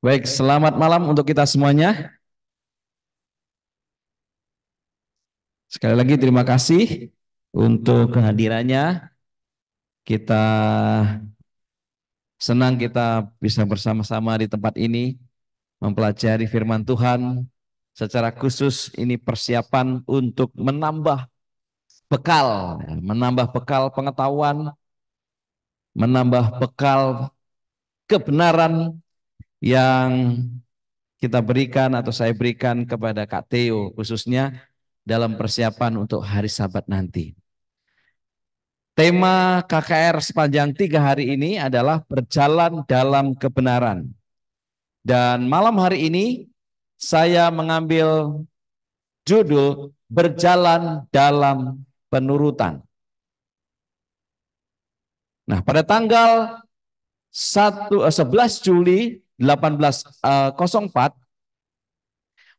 Baik, selamat malam untuk kita semuanya. Sekali lagi terima kasih untuk kehadirannya. Kita senang kita bisa bersama-sama di tempat ini mempelajari firman Tuhan. Secara khusus ini persiapan untuk menambah bekal pengetahuan, menambah bekal kebenaran yang kita berikan atau saya berikan kepada Kak Theo khususnya dalam persiapan untuk hari Sabat nanti. Tema KKR sepanjang 3 hari ini adalah berjalan dalam kebenaran. Dan malam hari ini saya mengambil judul berjalan dalam penurutan. Nah, pada tanggal 11 Juli 1804,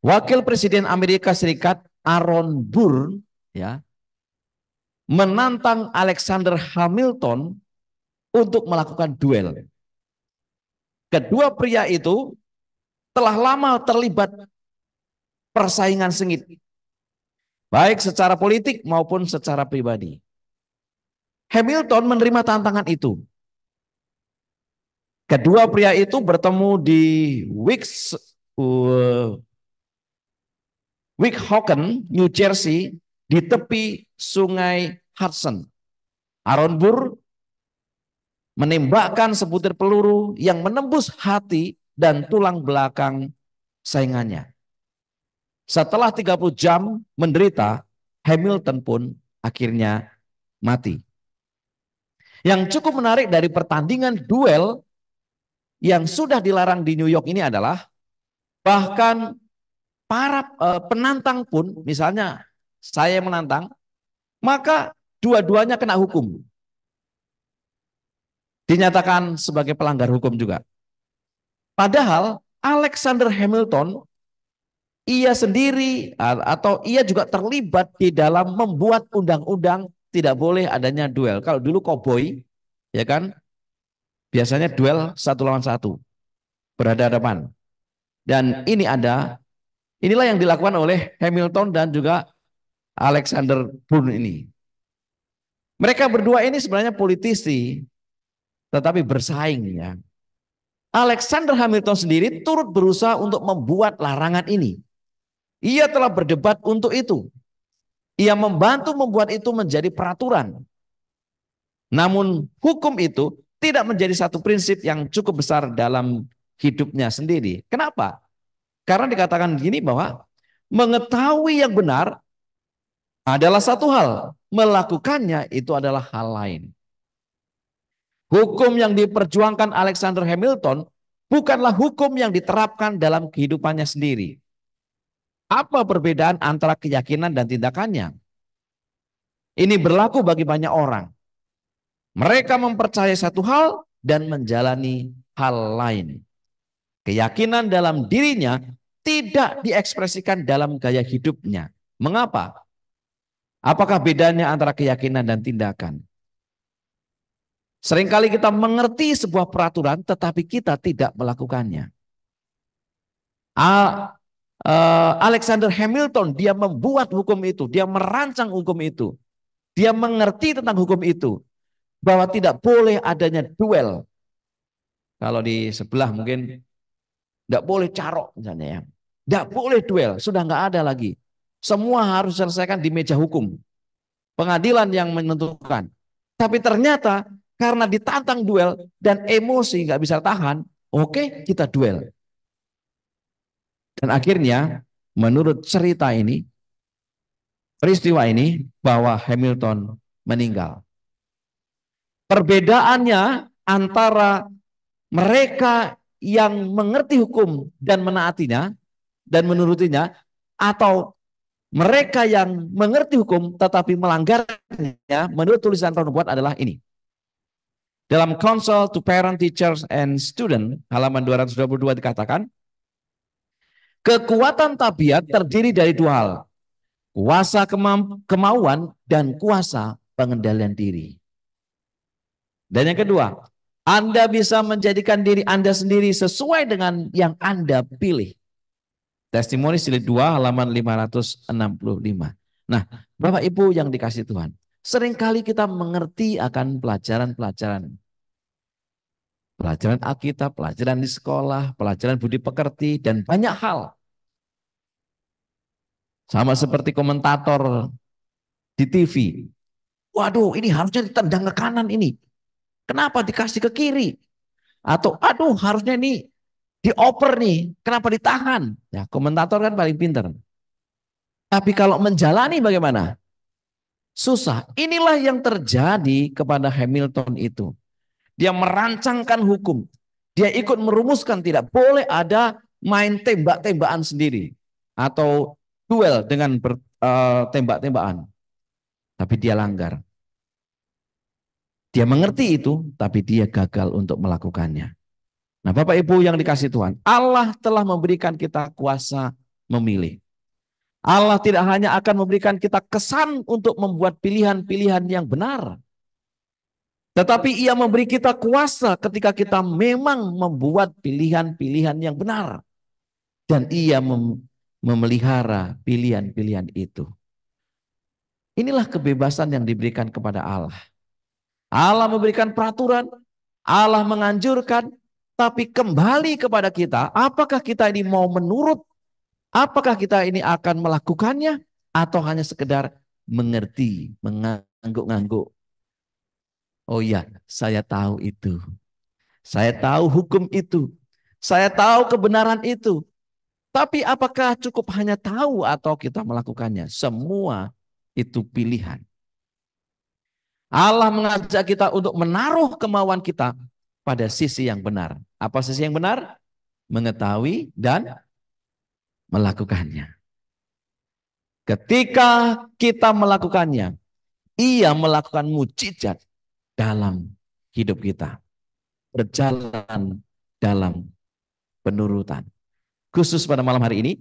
Wakil Presiden Amerika Serikat Aaron Burr ya menantang Alexander Hamilton untuk melakukan duel. Kedua pria itu telah lama terlibat persaingan sengit, baik secara politik maupun secara pribadi. Hamilton menerima tantangan itu. Kedua pria itu bertemu di Weehawken, New Jersey, di tepi sungai Hudson. Aaron Burr menembakkan sebutir peluru yang menembus hati dan tulang belakang saingannya. Setelah 30 jam menderita, Hamilton pun akhirnya mati. Yang cukup menarik dari pertandingan duel yang sudah dilarang di New York ini adalah bahkan para penantang pun, misalnya saya menantang, maka dua-duanya kena hukum. Dinyatakan sebagai pelanggar hukum juga. Padahal Alexander Hamilton ia sendiri atau ia juga terlibat di dalam membuat undang-undang tidak boleh adanya duel. Kalau dulu koboi, ya kan, biasanya duel satu lawan satu, berhadapan. Dan inilah yang dilakukan oleh Hamilton dan juga Alexander Burr ini. Mereka berdua ini sebenarnya politisi, tetapi bersaing ya. Alexander Hamilton sendiri turut berusaha untuk membuat larangan ini. Ia telah berdebat untuk itu. Ia membantu membuat itu menjadi peraturan. Namun hukum itu tidak menjadi satu prinsip yang cukup besar dalam hidupnya sendiri. Kenapa? Karena dikatakan begini bahwa mengetahui yang benar adalah satu hal, melakukannya itu adalah hal lain. Hukum yang diperjuangkan Alexander Hamilton bukanlah hukum yang diterapkan dalam kehidupannya sendiri. Apa perbedaan antara keyakinan dan tindakannya? Ini berlaku bagi banyak orang. Mereka mempercayai satu hal dan menjalani hal lain. Keyakinan dalam dirinya tidak diekspresikan dalam gaya hidupnya. Mengapa? Apakah bedanya antara keyakinan dan tindakan? Seringkali kita mengerti sebuah peraturan tetapi kita tidak melakukannya. Alexander Hamilton dia membuat hukum itu, dia merancang hukum itu. Dia mengerti tentang hukum itu bahwa tidak boleh adanya duel. Kalau di sebelah mungkin tidak boleh carok misalnya ya. Tidak boleh duel, sudah nggak ada lagi. Semua harus diselesaikan di meja hukum. Pengadilan yang menentukan. Tapi ternyata karena ditantang duel dan emosi nggak bisa tahan, oke, kita duel. Dan akhirnya menurut cerita ini, peristiwa ini bahwa Hamilton meninggal. Perbedaannya antara mereka yang mengerti hukum dan menaatinya dan menurutinya atau mereka yang mengerti hukum tetapi melanggarnya menurut tulisan penubuat adalah ini. Dalam Counsel to Parent, Teachers, and Student halaman 222 dikatakan, kekuatan tabiat terdiri dari dua hal, kuasa kemauan dan kuasa pengendalian diri. Dan yang kedua, Anda bisa menjadikan diri Anda sendiri sesuai dengan yang Anda pilih. Testimoni jilid 2 halaman 565. Nah, Bapak Ibu yang dikasih Tuhan, seringkali kita mengerti akan pelajaran-pelajaran. Pelajaran Alkitab, pelajaran di sekolah, pelajaran budi pekerti, dan banyak hal. Sama seperti komentator di TV. Waduh, ini harusnya ditendang ke kanan ini. Kenapa dikasih ke kiri? Atau aduh harusnya ini dioper nih. Kenapa ditahan? Ya, komentator kan paling pintar. Tapi kalau menjalani bagaimana? Susah. Inilah yang terjadi kepada Hamilton itu. Dia merancangkan hukum. Dia ikut merumuskan tidak boleh ada main tembak-tembakan sendiri. Atau duel dengan tembak-tembakan. Tapi dia langgar. Dia mengerti itu, tapi dia gagal untuk melakukannya. Nah, Bapak Ibu yang dikasih Tuhan, Allah telah memberikan kita kuasa memilih. Allah tidak hanya akan memberikan kita kesan untuk membuat pilihan-pilihan yang benar, tetapi Ia memberi kita kuasa ketika kita memang membuat pilihan-pilihan yang benar. Dan Ia memelihara pilihan-pilihan itu. Inilah kebebasan yang diberikan kepada Allah. Allah memberikan peraturan, Allah menganjurkan, tapi kembali kepada kita, apakah kita ini mau menurut, apakah kita ini akan melakukannya, atau hanya sekedar mengerti, mengangguk-ngangguk. Oh iya, saya tahu itu. Saya tahu hukum itu. Saya tahu kebenaran itu. Tapi apakah cukup hanya tahu atau kita melakukannya? Semua itu pilihan. Allah mengajak kita untuk menaruh kemauan kita pada sisi yang benar. Apa sisi yang benar? Mengetahui dan melakukannya. Ketika kita melakukannya, Ia melakukan mujizat dalam hidup kita. Berjalan dalam penurutan. Khusus pada malam hari ini,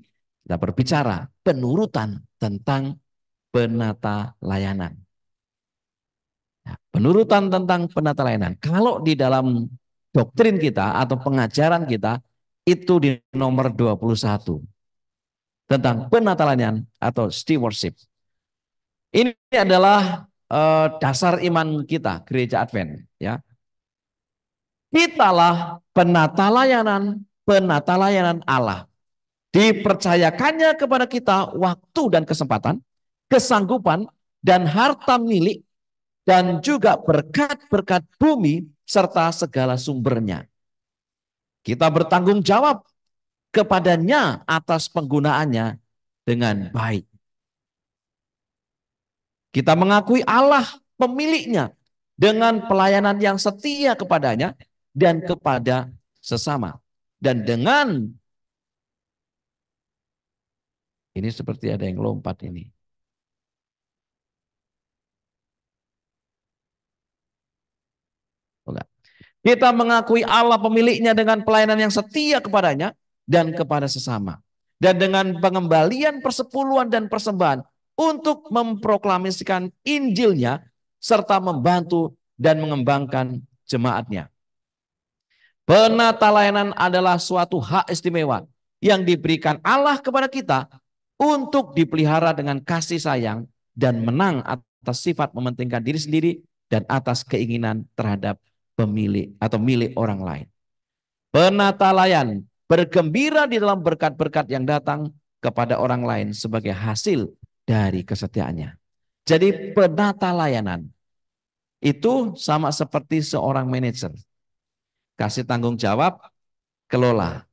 kita berbicara penurutan tentang penata layanan. Penurutan tentang penata layanan. Kalau di dalam doktrin kita atau pengajaran kita, itu di nomor 21. Tentang penata layanan atau stewardship. Ini adalah dasar iman kita, gereja Advent. Ya. Kitalah penata layanan Allah. Dipercayakannya kepada kita waktu dan kesempatan, kesanggupan, dan harta milik, dan juga berkat-berkat bumi, serta segala sumbernya. Kita bertanggung jawab kepadanya atas penggunaannya dengan baik. Kita mengakui Allah pemiliknya dengan pelayanan yang setia kepadanya dan kepada sesama. Dan dengan ini seperti ada yang lompat ini. Enggak. Kita mengakui Allah pemiliknya dengan pelayanan yang setia kepadanya dan kepada sesama. Dan dengan pengembalian persepuluhan dan persembahan untuk memproklamasikan Injilnya serta membantu dan mengembangkan jemaatnya. Penata layanan adalah suatu hak istimewa yang diberikan Allah kepada kita untuk dipelihara dengan kasih sayang dan menang atas sifat mementingkan diri sendiri dan atas keinginan terhadap pemilik atau milik orang lain. Penata layan bergembira di dalam berkat-berkat yang datang kepada orang lain sebagai hasil dari kesetiaannya. Jadi penata layanan itu sama seperti seorang manajer. Kasih tanggung jawab, kelola.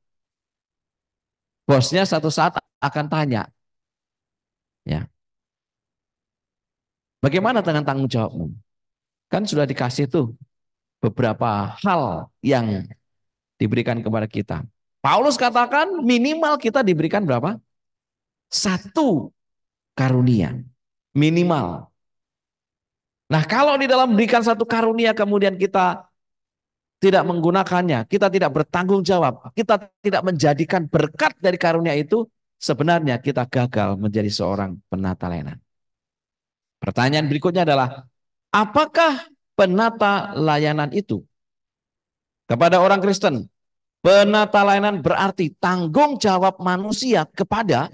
Bosnya satu saat akan tanya, ya, bagaimana dengan tanggung jawabmu? Kan sudah dikasih tuh beberapa hal yang diberikan kepada kita. Paulus katakan minimal kita diberikan berapa? Satu karunia. Minimal. Nah, kalau di dalam berikan satu karunia kemudian kita tidak menggunakannya, kita tidak bertanggung jawab, kita tidak menjadikan berkat dari karunia itu, sebenarnya kita gagal menjadi seorang penata layanan. Pertanyaan berikutnya adalah, apakah penata layanan itu Kepada orang Kristen, penata layanan berarti tanggung jawab manusia kepada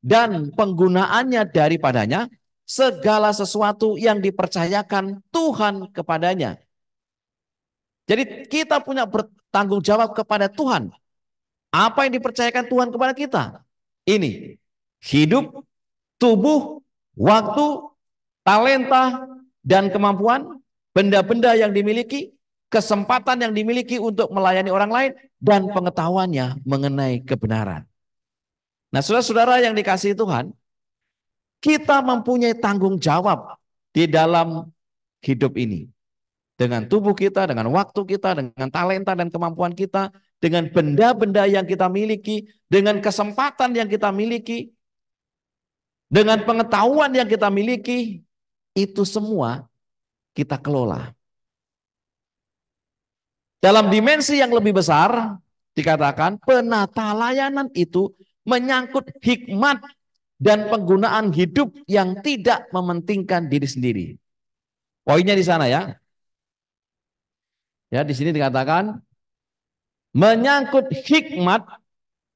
dan penggunaannya daripadanya segala sesuatu yang dipercayakan Tuhan kepadanya. Jadi kita punya bertanggung jawab kepada Tuhan. Apa yang dipercayakan Tuhan kepada kita? Ini, hidup, tubuh, waktu, talenta, dan kemampuan, benda-benda yang dimiliki, kesempatan yang dimiliki untuk melayani orang lain, dan pengetahuannya mengenai kebenaran. Nah, saudara-saudara yang dikasihi Tuhan, kita mempunyai tanggung jawab di dalam hidup ini. Dengan tubuh kita, dengan waktu kita, dengan talenta dan kemampuan kita, dengan benda-benda yang kita miliki, dengan kesempatan yang kita miliki, dengan pengetahuan yang kita miliki, itu semua kita kelola. Dalam dimensi yang lebih besar, dikatakan penata layanan itu menyangkut hikmat dan penggunaan hidup yang tidak mementingkan diri sendiri. Poinnya di sana ya. Ya, di sini dikatakan menyangkut hikmat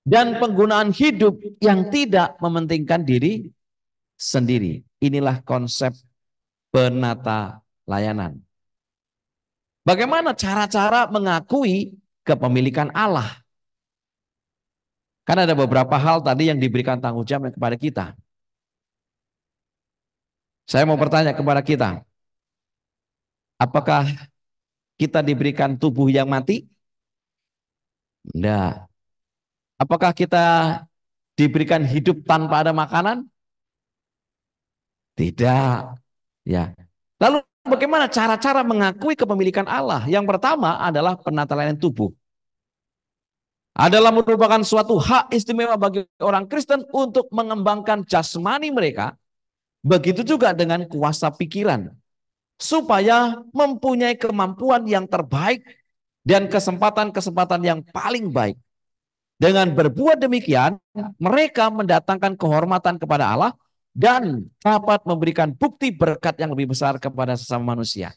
dan penggunaan hidup yang tidak mementingkan diri sendiri. Inilah konsep penata layanan. Bagaimana cara-cara mengakui kepemilikan Allah? Karena ada beberapa hal tadi yang diberikan tanggung jawab kepada kita. Saya mau bertanya kepada kita, apakah kita diberikan tubuh yang mati? Tidak. Apakah kita diberikan hidup tanpa ada makanan? Tidak. Ya. Lalu bagaimana cara-cara mengakui kepemilikan Allah? Yang pertama adalah penata layanan tubuh. Adalah merupakan suatu hak istimewa bagi orang Kristen untuk mengembangkan jasmani mereka. Begitu juga dengan kuasa pikiran. Supaya mempunyai kemampuan yang terbaik dan kesempatan-kesempatan yang paling baik. Dengan berbuat demikian, mereka mendatangkan kehormatan kepada Allah dan dapat memberikan bukti berkat yang lebih besar kepada sesama manusia.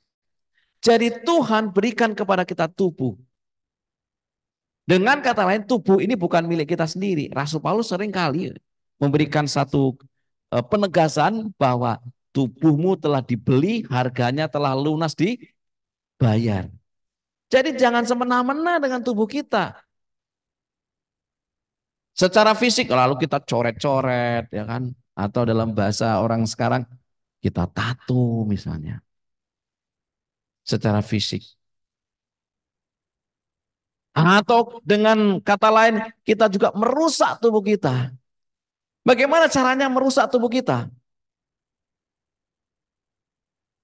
Jadi Tuhan berikan kepada kita tubuh. Dengan kata lain, tubuh ini bukan milik kita sendiri. Rasul Paulus seringkali memberikan satu penegasan bahwa tubuhmu telah dibeli, harganya telah lunas dibayar. Jadi jangan semena-mena dengan tubuh kita. Secara fisik lalu kita coret-coret ya kan, atau dalam bahasa orang sekarang kita tato misalnya. Secara fisik. Atau dengan kata lain kita juga merusak tubuh kita. Bagaimana caranya merusak tubuh kita?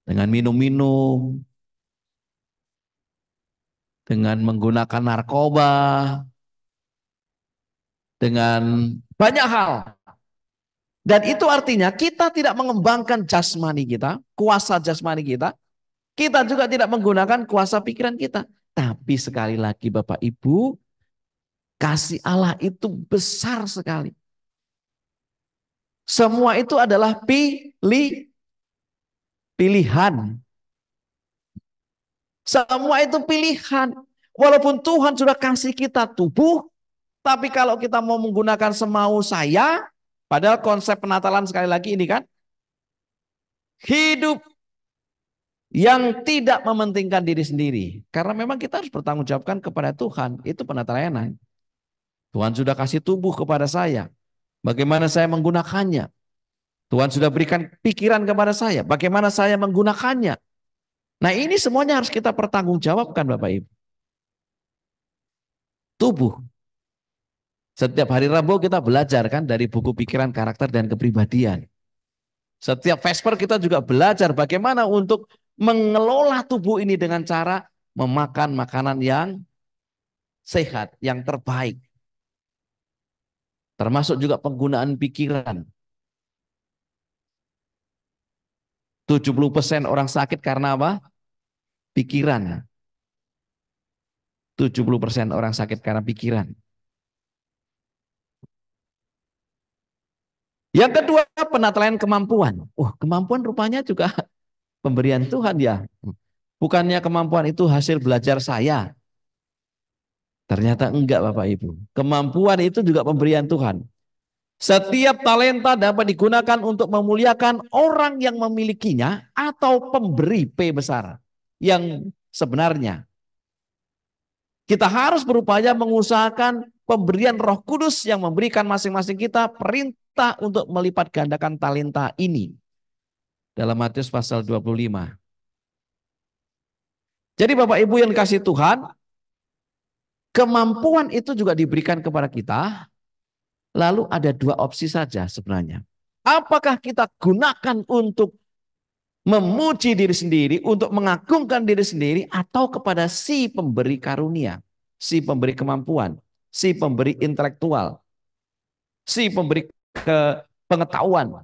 Dengan minum-minum, dengan menggunakan narkoba, dengan banyak hal. Dan itu artinya kita tidak mengembangkan jasmani kita, kuasa jasmani kita. Kita juga tidak menggunakan kuasa pikiran kita. Tapi sekali lagi Bapak Ibu, kasih Allah itu besar sekali. Semua itu adalah pilihan. Semua itu pilihan. Walaupun Tuhan sudah kasih kita tubuh, tapi kalau kita mau menggunakan semau saya, padahal konsep penatalan sekali lagi ini kan, hidup yang tidak mementingkan diri sendiri. Karena memang kita harus bertanggung jawabkan kepada Tuhan. Itu penata layanan. Tuhan sudah kasih tubuh kepada saya. Bagaimana saya menggunakannya? Tuhan sudah berikan pikiran kepada saya. Bagaimana saya menggunakannya? Nah ini semuanya harus kita pertanggungjawabkan Bapak Ibu. Tubuh. Setiap hari Rabu kita belajar kan dari buku pikiran, karakter, dan kepribadian. Setiap Vesper kita juga belajar bagaimana untuk mengelola tubuh ini dengan cara memakan makanan yang sehat, yang terbaik. Termasuk juga penggunaan pikiran. 70% orang sakit karena apa? Pikiran. 70% orang sakit karena pikiran. Yang kedua, penatalan kemampuan. Kemampuan rupanya juga pemberian Tuhan ya. Bukannya kemampuan itu hasil belajar saya. Ternyata enggak Bapak Ibu. Kemampuan itu juga pemberian Tuhan. Setiap talenta dapat digunakan untuk memuliakan orang yang memilikinya atau pemberi P besar. Yang sebenarnya kita harus berupaya mengusahakan pemberian Roh Kudus yang memberikan masing-masing kita perintah untuk melipat gandakan talenta ini. Dalam Matius pasal 25. Jadi Bapak Ibu yang kasih Tuhan, kemampuan itu juga diberikan kepada kita. Lalu ada dua opsi saja sebenarnya. Apakah kita gunakan untuk memuji diri sendiri, untuk mengagungkan diri sendiri, atau kepada si pemberi karunia, si pemberi kemampuan, si pemberi intelektual, si pemberi pengetahuan.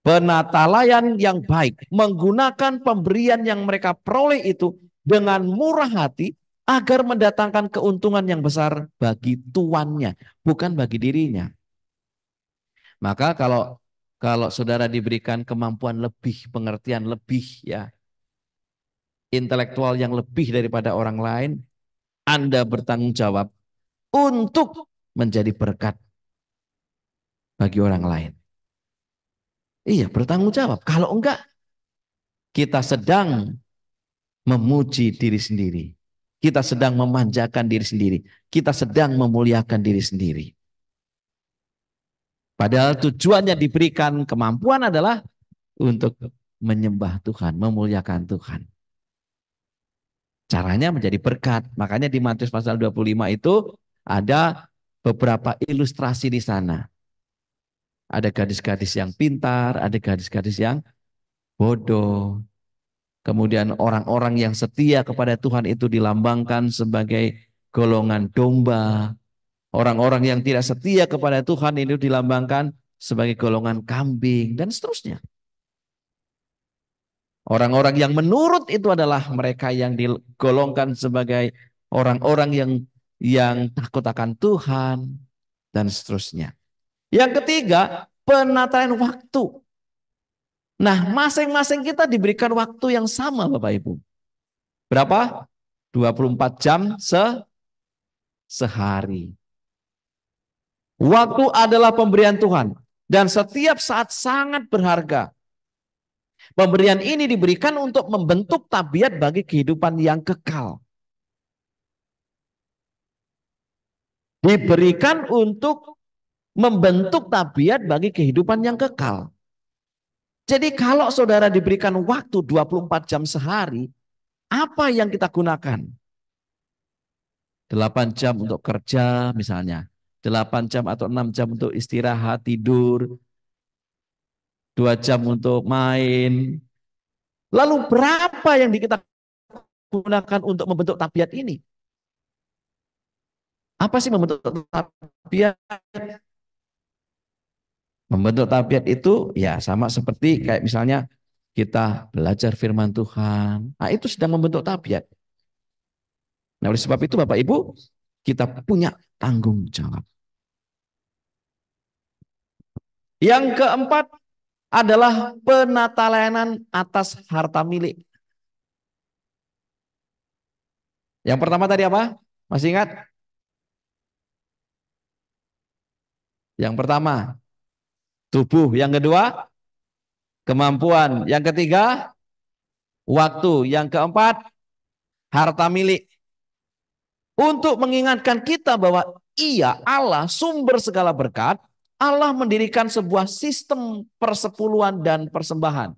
Penatalayan yang baik, menggunakan pemberian yang mereka peroleh itu dengan murah hati, agar mendatangkan keuntungan yang besar bagi tuannya, bukan bagi dirinya. Maka kalau saudara diberikan kemampuan lebih, pengertian lebih, ya, intelektual yang lebih daripada orang lain, Anda bertanggung jawab untuk menjadi berkat bagi orang lain. Iya, bertanggung jawab. Kalau enggak, kita sedang memuji diri sendiri. Kita sedang memanjakan diri sendiri. Kita sedang memuliakan diri sendiri. Padahal tujuannya diberikan kemampuan adalah untuk menyembah Tuhan, memuliakan Tuhan. Caranya menjadi berkat. Makanya di Matius pasal 25 itu ada beberapa ilustrasi di sana. Ada gadis-gadis yang pintar, ada gadis-gadis yang bodoh. Kemudian orang-orang yang setia kepada Tuhan itu dilambangkan sebagai golongan domba. Orang-orang yang tidak setia kepada Tuhan itu dilambangkan sebagai golongan kambing dan seterusnya. Orang-orang yang menurut itu adalah mereka yang digolongkan sebagai orang-orang yang takut akan Tuhan dan seterusnya. Yang ketiga, penataan waktu. Nah, masing-masing kita diberikan waktu yang sama, Bapak Ibu. Berapa? 24 jam sehari. Waktu adalah pemberian Tuhan dan setiap saat sangat berharga. Pemberian ini diberikan untuk membentuk tabiat bagi kehidupan yang kekal. Diberikan untuk membentuk tabiat bagi kehidupan yang kekal. Jadi kalau saudara diberikan waktu 24 jam sehari, apa yang kita gunakan? 8 jam untuk kerja misalnya, 8 jam atau 6 jam untuk istirahat, tidur, 2 jam untuk main. Lalu berapa yang kita gunakan untuk membentuk tabiat ini? Apa sih membentuk tabiat? Membentuk tabiat itu ya sama seperti kayak misalnya kita belajar firman Tuhan. Nah, itu sedang membentuk tabiat. Nah, oleh sebab itu Bapak Ibu, kita punya tanggung jawab. Yang keempat adalah penatalayanan atas harta milik. Yang pertama tadi apa? Masih ingat? Yang pertama, tubuh. Yang kedua, kemampuan. Yang ketiga, waktu. Yang keempat, harta milik. Untuk mengingatkan kita bahwa Ia, Allah, sumber segala berkat, Allah mendirikan sebuah sistem persepuluhan dan persembahan.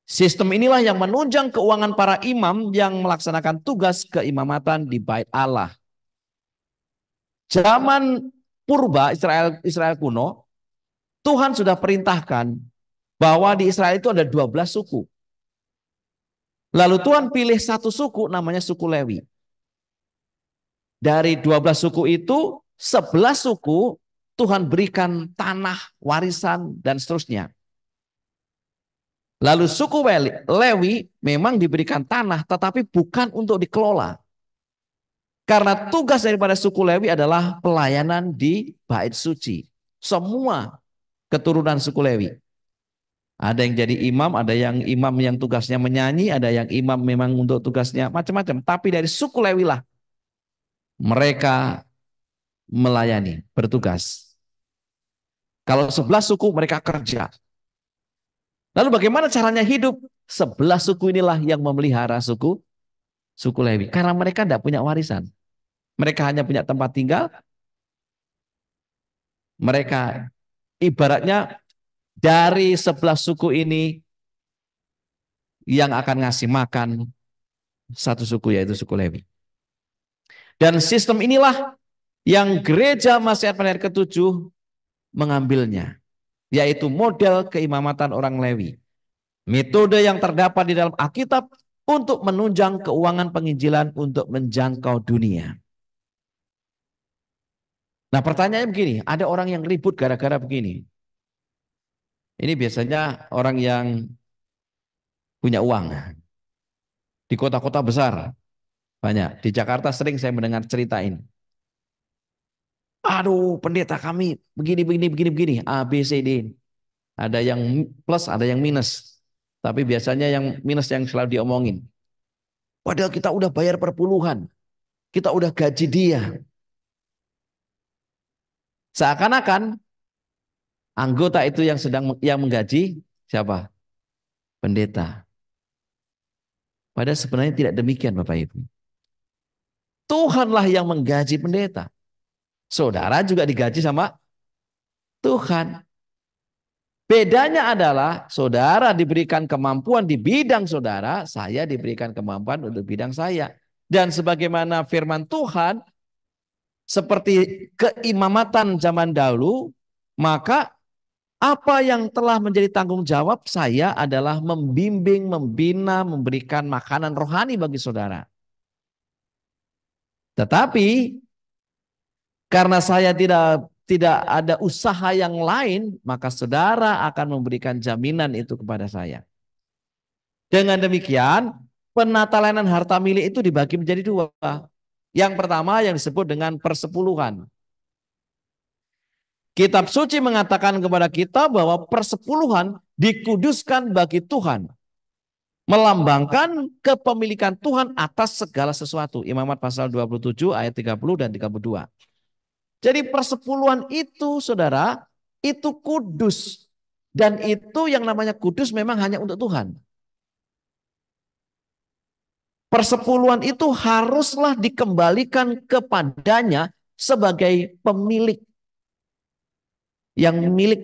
Sistem inilah yang menunjang keuangan para imam yang melaksanakan tugas keimamatan di Bait Allah. Zaman purba Israel kuno, Tuhan sudah perintahkan bahwa di Israel itu ada 12 suku. Lalu Tuhan pilih satu suku namanya suku Lewi. Dari 12 suku itu 11 suku Tuhan berikan tanah, warisan dan seterusnya. Lalu suku Lewi memang diberikan tanah tetapi bukan untuk dikelola. Karena tugas daripada suku Lewi adalah pelayanan di bait suci. Semua keturunan suku Lewi. Ada yang jadi imam, ada yang imam yang tugasnya menyanyi, ada yang imam memang untuk tugasnya macam-macam. Tapi dari suku Lewi lah mereka melayani, bertugas. Kalau 11 suku mereka kerja. Lalu bagaimana caranya hidup? 11 suku inilah yang memelihara suku Lewi. Karena mereka tidak punya warisan. Mereka hanya punya tempat tinggal. Mereka ibaratnya dari 11 suku ini yang akan ngasih makan satu suku, yaitu suku Lewi. Dan sistem inilah yang gereja Masehat Penyair ke-7 mengambilnya, yaitu model keimamatan orang Lewi. Metode yang terdapat di dalam Alkitab untuk menunjang keuangan penginjilan untuk menjangkau dunia. Nah, pertanyaannya begini, ada orang yang ribut gara-gara begini. Ini biasanya orang yang punya uang di kota-kota besar. Banyak. Di Jakarta sering saya mendengar cerita ini. Aduh, pendeta kami begini, begini, begini, begini. A, B, C, D. Ada yang plus, ada yang minus. Tapi biasanya yang minus yang selalu diomongin. Padahal kita udah bayar perpuluhan. Kita udah gaji dia. Seakan-akan anggota itu yang menggaji siapa? Pendeta. Padahal sebenarnya tidak demikian Bapak Ibu. Tuhanlah yang menggaji pendeta. Saudara juga digaji sama Tuhan. Bedanya adalah saudara diberikan kemampuan di bidang saudara, saya diberikan kemampuan untuk bidang saya. Dan sebagaimana firman Tuhan, seperti keimamatan zaman dahulu, maka apa yang telah menjadi tanggung jawab saya adalah membimbing, membina, memberikan makanan rohani bagi saudara. Tetapi karena saya tidak ada usaha yang lain, maka saudara akan memberikan jaminan itu kepada saya. Dengan demikian, penata layanan harta milik itu dibagi menjadi dua. Yang pertama yang disebut dengan persepuluhan. Kitab suci mengatakan kepada kita bahwa persepuluhan dikuduskan bagi Tuhan. Melambangkan kepemilikan Tuhan atas segala sesuatu. Imamat pasal 27 ayat 30 dan 32. Jadi persepuluhan itu saudara, itu kudus. Dan itu yang namanya kudus memang hanya untuk Tuhan. Persepuluhan itu haruslah dikembalikan kepadanya sebagai pemilik. Yang milik,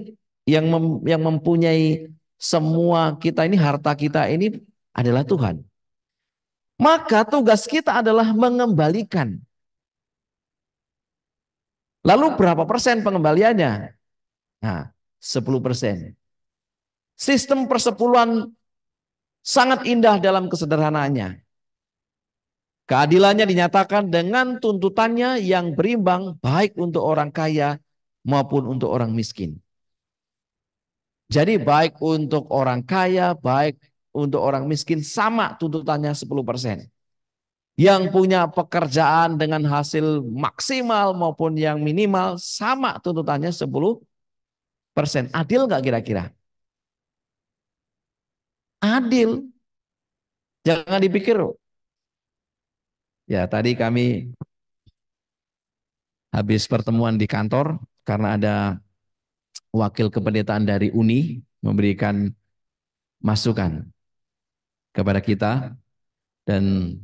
yang mempunyai semua kita ini, harta kita ini adalah Tuhan. Maka tugas kita adalah mengembalikan. Lalu berapa persen pengembaliannya? Nah, 10%. Sistem persepuluhan sangat indah dalam kesederhanaannya. Keadilannya dinyatakan dengan tuntutannya yang berimbang baik untuk orang kaya maupun untuk orang miskin. Jadi baik untuk orang kaya, baik untuk orang miskin sama tuntutannya 10%. Yang punya pekerjaan dengan hasil maksimal maupun yang minimal sama tuntutannya 10%. Adil nggak kira-kira? Adil. Jangan dipikir, ya tadi kami habis pertemuan di kantor karena ada wakil kependetaan dari Uni memberikan masukan kepada kita, dan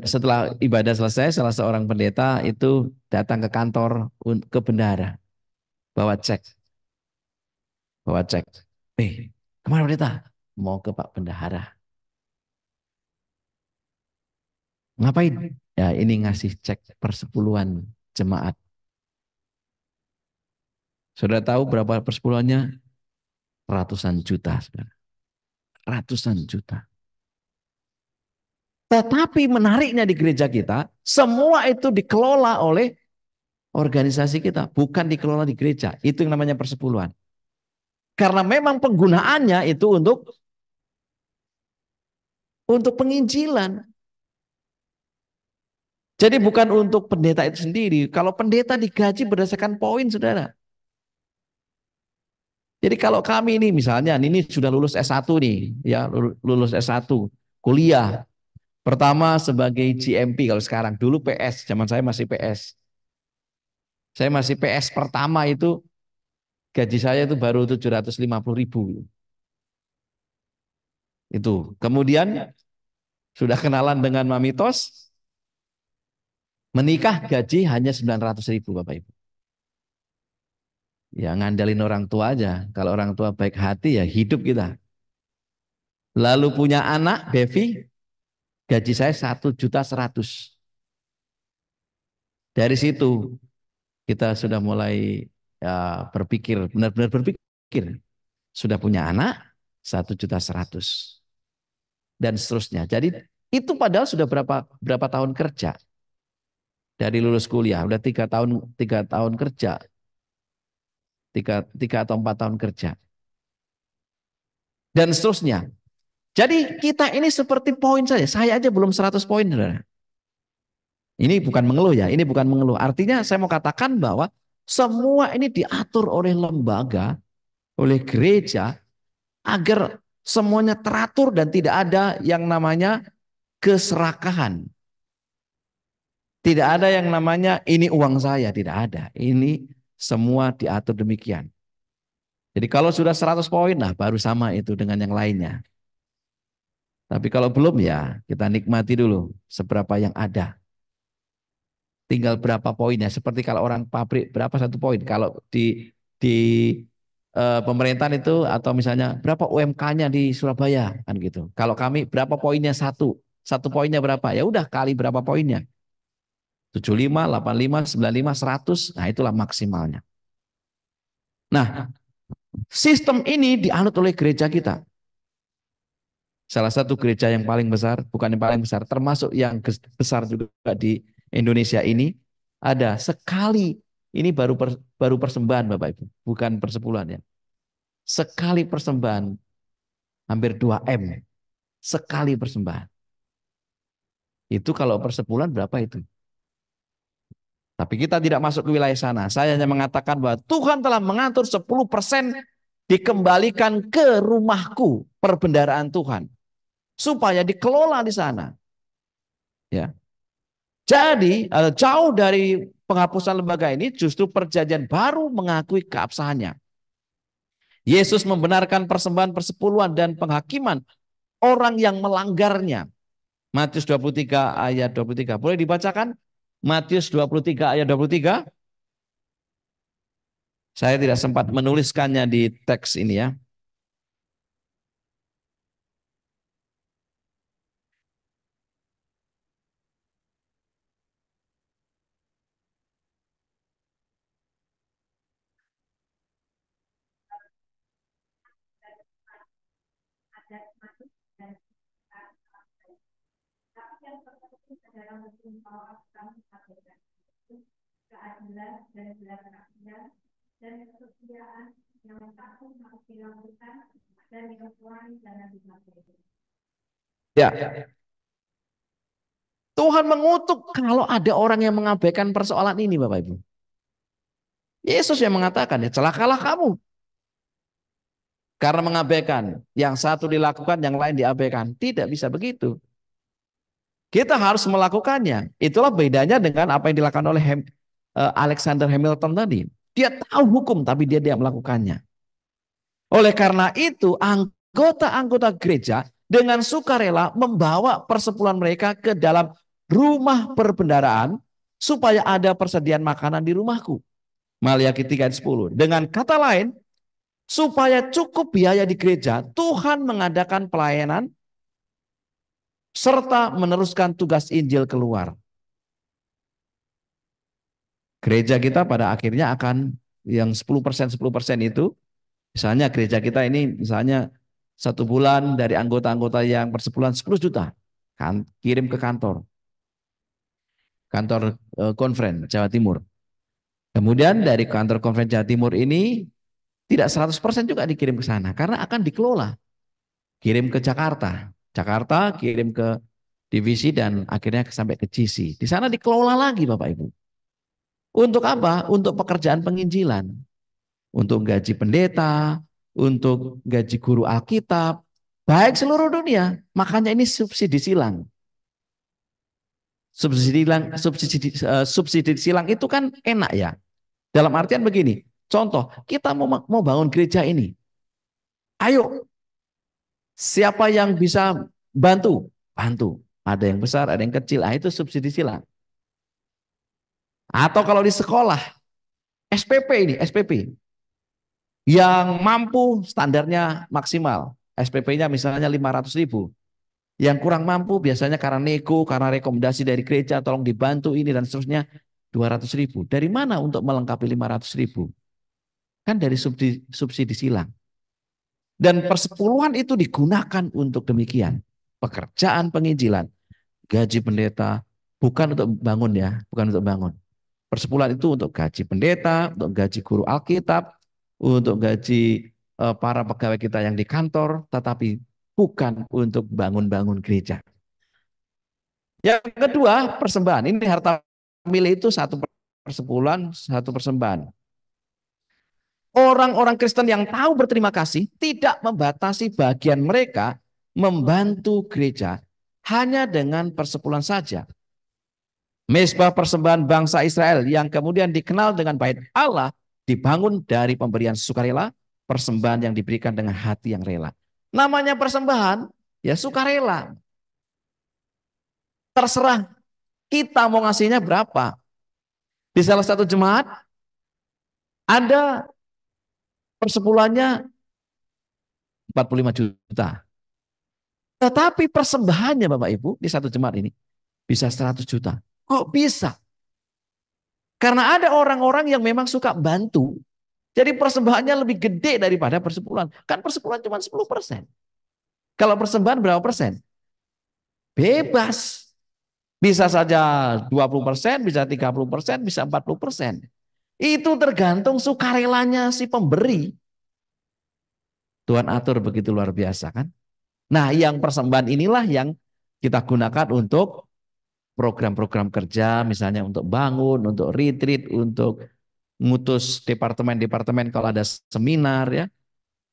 setelah ibadah selesai salah seorang pendeta itu datang ke kantor ke bendahara bawa cek. Kemana pendeta? Mau ke Pak Bendahara. Ngapain? Ya ini ngasih cek persepuluhan jemaat. Saudara tahu berapa persepuluhannya? Ratusan juta, saudara. Ratusan juta. Tetapi menariknya di gereja kita, semua itu dikelola oleh organisasi kita, bukan dikelola di gereja. Itu yang namanya persepuluhan. Karena memang penggunaannya itu untuk penginjilan. Jadi bukan untuk pendeta itu sendiri. Kalau pendeta digaji berdasarkan poin, saudara. Jadi kalau kami ini misalnya ini sudah lulus S1 nih, ya lulus S1, kuliah. Pertama sebagai GMP kalau sekarang, dulu PS, zaman saya masih PS. Saya masih PS pertama itu gaji saya itu baru 750.000 itu. Kemudian sudah kenalan dengan Mami Tos, menikah gaji hanya 900.000 Bapak Ibu. Ya ngandalin orang tua aja. Kalau orang tua baik hati ya hidup kita. Lalu punya anak, Devi, gaji saya 1.100.000. Dari situ kita sudah mulai ya, berpikir, benar-benar berpikir. Sudah punya anak, 1.100.000 dan seterusnya. Jadi itu padahal sudah berapa tahun kerja dari lulus kuliah, udah 3 tahun kerja, tiga atau 4 tahun kerja dan seterusnya. Jadi kita ini seperti poin saja. Saya aja belum 100 poin, saudara. Ini bukan mengeluh ya, ini bukan mengeluh. Artinya saya mau katakan bahwa semua ini diatur oleh lembaga, oleh gereja agar semuanya teratur dan tidak ada yang namanya keserakahan. Tidak ada yang namanya ini uang saya, tidak ada. Ini semua diatur demikian. Jadi kalau sudah 100 poin, nah baru sama itu dengan yang lainnya. Tapi kalau belum ya kita nikmati dulu seberapa yang ada. Tinggal berapa poinnya. Seperti kalau orang pabrik berapa 1 poin. Kalau di pemerintahan itu atau misalnya berapa UMK-nya di Surabaya kan gitu. Kalau kami berapa poinnya satu poinnya berapa? Ya udah kali berapa poinnya. 75, 85, 95, 100. Nah itulah maksimalnya. Nah sistem ini dianut oleh gereja kita. Salah satu gereja yang paling besar, bukan yang paling besar, termasuk yang besar juga di Indonesia ini, ada sekali, ini baru persembahan Bapak Ibu, bukan persepuluhan ya. Sekali persembahan, hampir 2 M, sekali persembahan. Itu kalau persepuluhan berapa itu? Tapi kita tidak masuk ke wilayah sana. Saya hanya mengatakan bahwa Tuhan telah mengatur 10% dikembalikan ke rumahku, perbendaharaan Tuhan. Supaya dikelola di sana. Ya. Jadi jauh dari penghapusan lembaga ini justru perjanjian baru mengakui keabsahannya. Yesus membenarkan persembahan persepuluhan dan penghakiman orang yang melanggarnya. Matius 23 ayat 23. Boleh dibacakan? Matius 23 ayat 23. Saya tidak sempat menuliskannya di teks ini ya. Ya, Tuhan mengutuk kalau ada orang yang mengabaikan persoalan ini Bapak Ibu. Yesus yang mengatakan ya celakalah kamu karena mengabaikan. Yang satu dilakukan, yang lain diabaikan. Tidak bisa begitu. Kita harus melakukannya. Itulah bedanya dengan apa yang dilakukan oleh Alexander Hamilton tadi. Dia tahu hukum tapi dia tidak melakukannya. Oleh karena itu anggota-anggota gereja dengan sukarela membawa persepuluhan mereka ke dalam rumah perbendaharaan supaya ada persediaan makanan di rumahku. Maliaki 3 ayat 10. Dengan kata lain, supaya cukup biaya di gereja, Tuhan mengadakan pelayanan serta meneruskan tugas Injil keluar. Gereja kita pada akhirnya akan yang 10% itu, misalnya gereja kita ini misalnya 1 bulan dari anggota-anggota yang persepuluhan 10 juta kan kirim ke kantor konferen Jawa Timur. Kemudian dari kantor konferen Jawa Timur ini tidak 100% juga dikirim ke sana karena akan dikelola. Kirim ke Jakarta, Jakarta kirim ke divisi dan akhirnya sampai ke GC. Di sana dikelola lagi Bapak Ibu. Untuk apa? Untuk pekerjaan penginjilan. Untuk gaji pendeta, untuk gaji guru Alkitab, baik seluruh dunia. Makanya ini subsidi silang. Subsidi silang itu kan enak ya. Dalam artian begini, contoh, kita mau bangun gereja ini. Ayo, siapa yang bisa bantu? Bantu. Ada yang besar, ada yang kecil. Ah, itu subsidi silang. Atau kalau di sekolah, SPP ini, SPP. Yang mampu standarnya maksimal. SPP-nya misalnya 500.000. Yang kurang mampu biasanya karena nego, karena rekomendasi dari gereja, tolong dibantu ini dan seterusnya 200.000. Dari mana untuk melengkapi 500.000? Kan dari subsidi silang. Dan persepuluhan itu digunakan untuk demikian. Pekerjaan penginjilan, gaji pendeta, bukan untuk bangun ya, bukan untuk bangun. Persepuluhan itu untuk gaji pendeta, untuk gaji guru Alkitab, untuk gaji para pegawai kita yang di kantor, tetapi bukan untuk bangun-bangun gereja. Yang kedua, persembahan. Ini harta milik itu satu persepuluhan, satu persembahan. Orang-orang Kristen yang tahu berterima kasih tidak membatasi bagian mereka membantu gereja hanya dengan persepuluhan saja. Mezbah persembahan bangsa Israel yang kemudian dikenal dengan bait Allah dibangun dari pemberian sukarela, persembahan yang diberikan dengan hati yang rela. Namanya persembahan, ya sukarela. Terserah kita mau ngasihnya berapa. Di salah satu jemaat ada persepuluhannya 45 juta. Tetapi persembahannya Bapak Ibu di satu jemaat ini bisa 100 juta. Kok bisa? Karena ada orang-orang yang memang suka bantu. Jadi persembahannya lebih gede daripada persepuluhan. Kan persepuluhan cuma 10%. Kalau persembahan berapa persen? Bebas. Bisa saja 20%, bisa 30%, bisa 40%. Itu tergantung sukarelanya si pemberi. Tuhan atur begitu luar biasa kan. Nah yang persembahan inilah yang kita gunakan untuk program-program kerja, misalnya untuk bangun, untuk retreat, untuk ngutus departemen-departemen kalau ada seminar ya.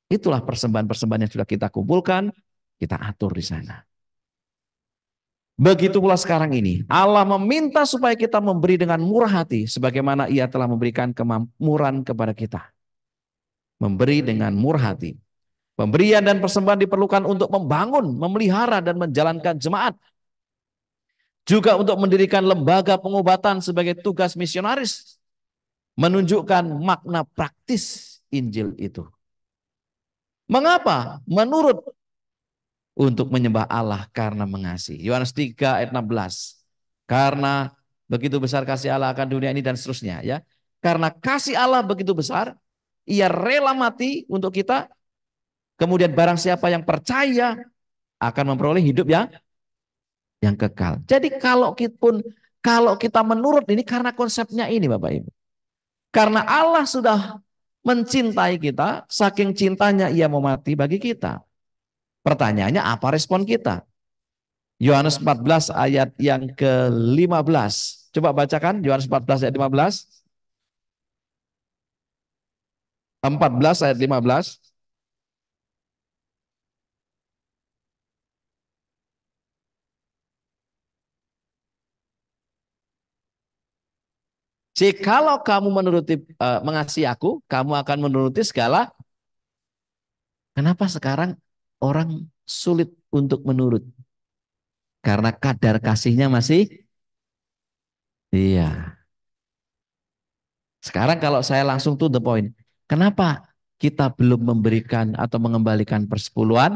Itulah persembahan-persembahan yang sudah kita kumpulkan, kita atur di sana. Begitu pula sekarang ini, Allah meminta supaya kita memberi dengan murah hati, sebagaimana Ia telah memberikan kemampuan kepada kita. Memberi dengan murah hati. Pemberian dan persembahan diperlukan untuk membangun, memelihara, dan menjalankan jemaat. Juga untuk mendirikan lembaga pengobatan sebagai tugas misionaris. Menunjukkan makna praktis Injil itu. Mengapa? Menurut untuk menyembah Allah karena mengasihi. Yohanes 3 ayat 16. Karena begitu besar kasih Allah akan dunia ini dan seterusnya ya. Karena kasih Allah begitu besar, Ia rela mati untuk kita. Kemudian barang siapa yang percaya akan memperoleh hidup yang kekal. Jadi kalau kita menurut ini karena konsepnya ini Bapak Ibu. Karena Allah sudah mencintai kita, saking cintanya Ia mau mati bagi kita. Pertanyaannya apa respon kita? Yohanes 14 ayat yang ke-15. Coba bacakan Yohanes 14 ayat 15. 14 ayat 15. Jikalau kamu mengasihi aku, kamu akan menuruti segala. Kenapa sekarang orang sulit untuk menurut? Karena kadar kasihnya masih. Iya. Sekarang kalau saya langsung to the point. Kenapa kita belum memberikan atau mengembalikan persepuluhan?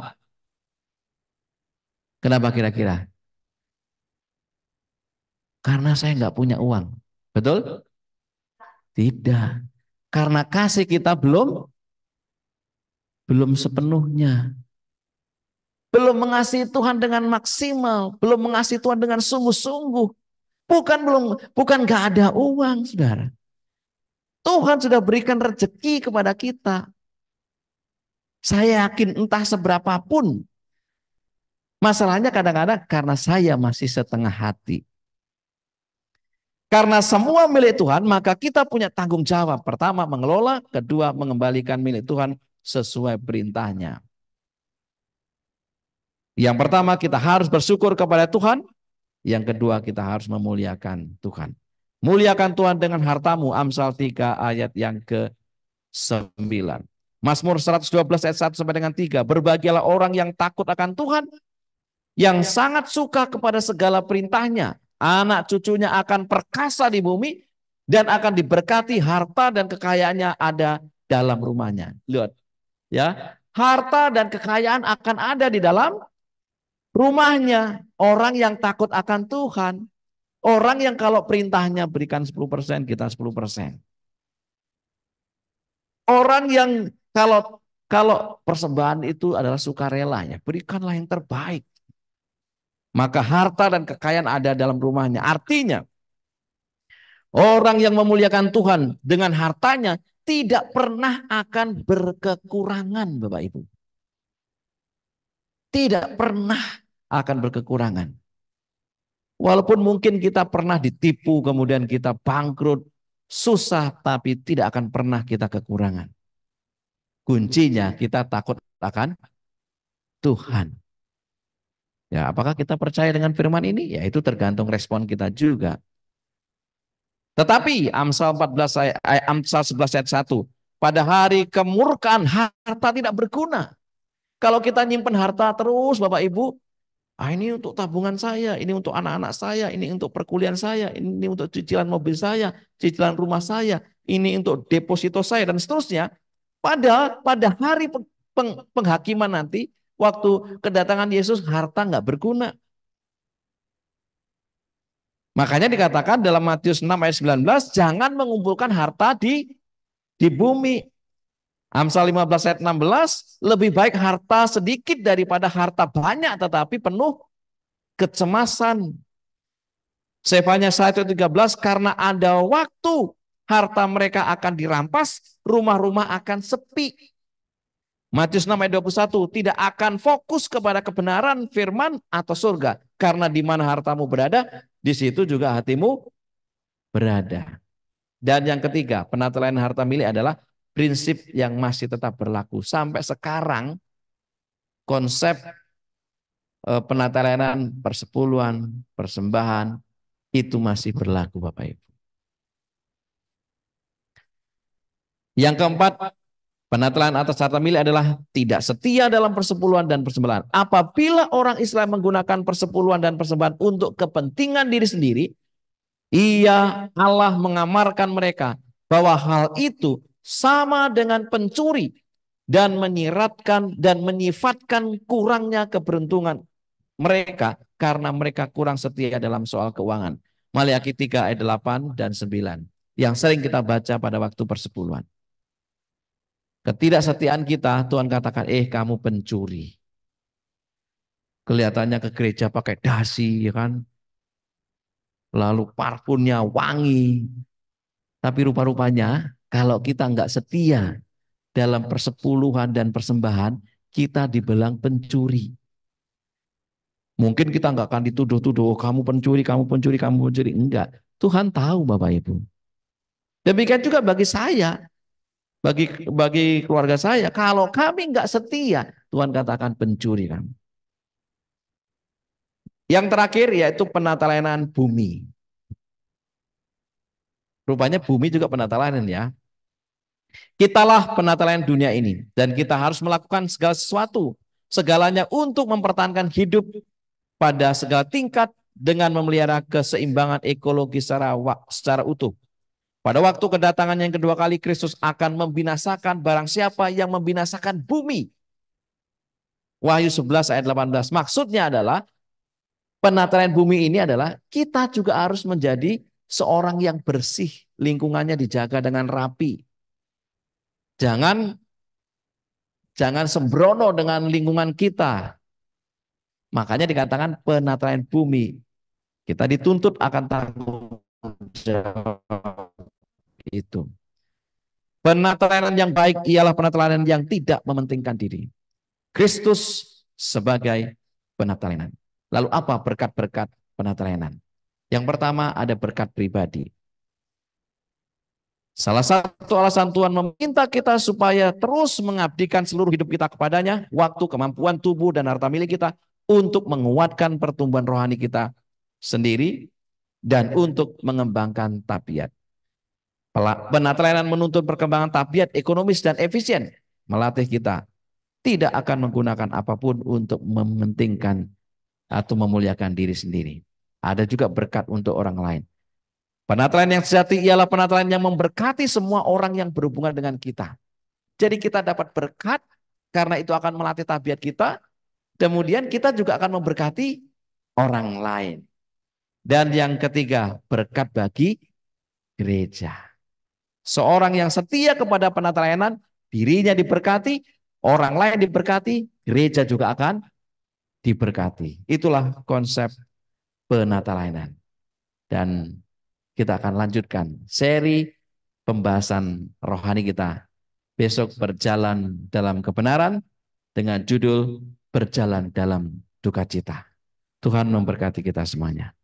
Kenapa kira-kira? Karena saya nggak punya uang. Betul? Tidak. Karena kasih kita belum sepenuhnya. Belum mengasihi Tuhan dengan maksimal, belum mengasihi Tuhan dengan sungguh-sungguh. Bukan nggak ada uang, saudara. Tuhan sudah berikan rezeki kepada kita. Saya yakin entah seberapapun. Masalahnya kadang-kadang karena saya masih setengah hati. Karena semua milik Tuhan, maka kita punya tanggung jawab. Pertama, mengelola. Kedua, mengembalikan milik Tuhan sesuai perintahnya. Yang pertama, kita harus bersyukur kepada Tuhan. Yang kedua, kita harus memuliakan Tuhan. Muliakan Tuhan dengan hartamu, Amsal 3 ayat yang ke-9. Mazmur 112 ayat 1 sampai dengan 3. Berbahagialah orang yang takut akan Tuhan, yang sangat suka kepada segala perintahnya. Anak cucunya akan perkasa di bumi, dan akan diberkati harta dan kekayaannya ada dalam rumahnya. Lihat, ya, harta dan kekayaan akan ada di dalam rumahnya. Orang yang takut akan Tuhan. Orang yang kalau perintahnya berikan 10%, kita 10%. Orang yang kalau persembahan itu adalah sukarela, ya, berikanlah yang terbaik. Maka harta dan kekayaan ada dalam rumahnya. Artinya, orang yang memuliakan Tuhan dengan hartanya tidak pernah akan berkekurangan, Bapak Ibu. Tidak pernah akan berkekurangan. Walaupun mungkin kita pernah ditipu, kemudian kita bangkrut, susah, tapi tidak akan pernah kita kekurangan. Kuncinya kita takut akan Tuhan. Ya, apakah kita percaya dengan firman ini? Ya, itu tergantung respon kita juga. Tetapi Amsal 11 ayat 1, pada hari kemurkaan harta tidak berguna. Kalau kita nyimpen harta terus, Bapak Ibu, ini untuk tabungan saya, ini untuk anak-anak saya, ini untuk perkuliahan saya, ini untuk cicilan mobil saya, cicilan rumah saya, ini untuk deposito saya, dan seterusnya. Pada hari penghakiman nanti, waktu kedatangan Yesus, harta nggak berguna. Makanya dikatakan dalam Matius 6 ayat 19, jangan mengumpulkan harta di bumi. Amsal 15 ayat 16, lebih baik harta sedikit daripada harta banyak tetapi penuh kecemasan. Sefanya 1:13, karena ada waktu harta mereka akan dirampas, rumah-rumah akan sepi. Matius 6 ayat 21, tidak akan fokus kepada kebenaran, firman, atau surga. Karena di mana hartamu berada, di situ juga hatimu berada. Dan yang ketiga, penataan harta milik adalah prinsip yang masih tetap berlaku. Sampai sekarang, konsep penatalanan, persepuluhan, persembahan, itu masih berlaku, Bapak Ibu. Yang keempat, penatalan atas harta milik adalah tidak setia dalam persepuluhan dan persembahan. Apabila orang Islam menggunakan persepuluhan dan persembahan untuk kepentingan diri sendiri, Allah mengamarkan mereka bahwa hal itu sama dengan pencuri dan menyiratkan dan menyifatkan kurangnya keberuntungan mereka karena mereka kurang setia dalam soal keuangan. Maliaki 3 ayat 8 dan 9 yang sering kita baca pada waktu persepuluhan. Ketidaksetiaan kita, Tuhan katakan, kamu pencuri. Kelihatannya ke gereja pakai dasi, ya kan? Lalu parfumnya wangi. Tapi rupa-rupanya kalau kita nggak setia dalam persepuluhan dan persembahan, kita dibilang pencuri. Mungkin kita nggak akan dituduh-tuduh, kamu pencuri, kamu pencuri, kamu pencuri. Enggak. Tuhan tahu, Bapak Ibu. Demikian juga bagi saya. Bagi keluarga saya, kalau kami nggak setia, Tuhan katakan pencuri kami. Yang terakhir yaitu penatalanan bumi. Rupanya bumi juga penatalanan, ya. Kitalah penatalanan dunia ini, dan kita harus melakukan segala sesuatu, segalanya untuk mempertahankan hidup pada segala tingkat dengan memelihara keseimbangan ekologi secara utuh. Pada waktu kedatangan yang kedua kali, Kristus akan membinasakan barang siapa yang membinasakan bumi. Wahyu 11 ayat 18. Maksudnya adalah penataran bumi ini adalah kita juga harus menjadi seorang yang bersih, lingkungannya dijaga dengan rapi. Jangan sembrono dengan lingkungan kita. Makanya dikatakan penataran bumi. Kita dituntut akan tanggung jawab itu. Penatelanan yang baik ialah penatelanan yang tidak mementingkan diri. Kristus sebagai penatelanan. Lalu apa berkat-berkat penatelanan? Yang pertama ada berkat pribadi. Salah satu alasan Tuhan meminta kita supaya terus mengabdikan seluruh hidup kita kepadanya, waktu, kemampuan tubuh, dan harta milik kita, untuk menguatkan pertumbuhan rohani kita sendiri, dan untuk mengembangkan tabiat. Penatlainan menuntut perkembangan tabiat ekonomis dan efisien, melatih kita tidak akan menggunakan apapun untuk mementingkan atau memuliakan diri sendiri. Ada juga berkat untuk orang lain. Penatlainan yang sejati ialah penatlainan yang memberkati semua orang yang berhubungan dengan kita. Jadi kita dapat berkat karena itu akan melatih tabiat kita. Kemudian kita juga akan memberkati orang lain. Dan yang ketiga, berkat bagi gereja. Seorang yang setia kepada penatlainan, dirinya diberkati, orang lain diberkati, gereja juga akan diberkati. Itulah konsep penatlainan. Dan kita akan lanjutkan seri pembahasan rohani kita besok, berjalan dalam kebenaran, dengan judul berjalan dalam duka cita. Tuhan memberkati kita semuanya.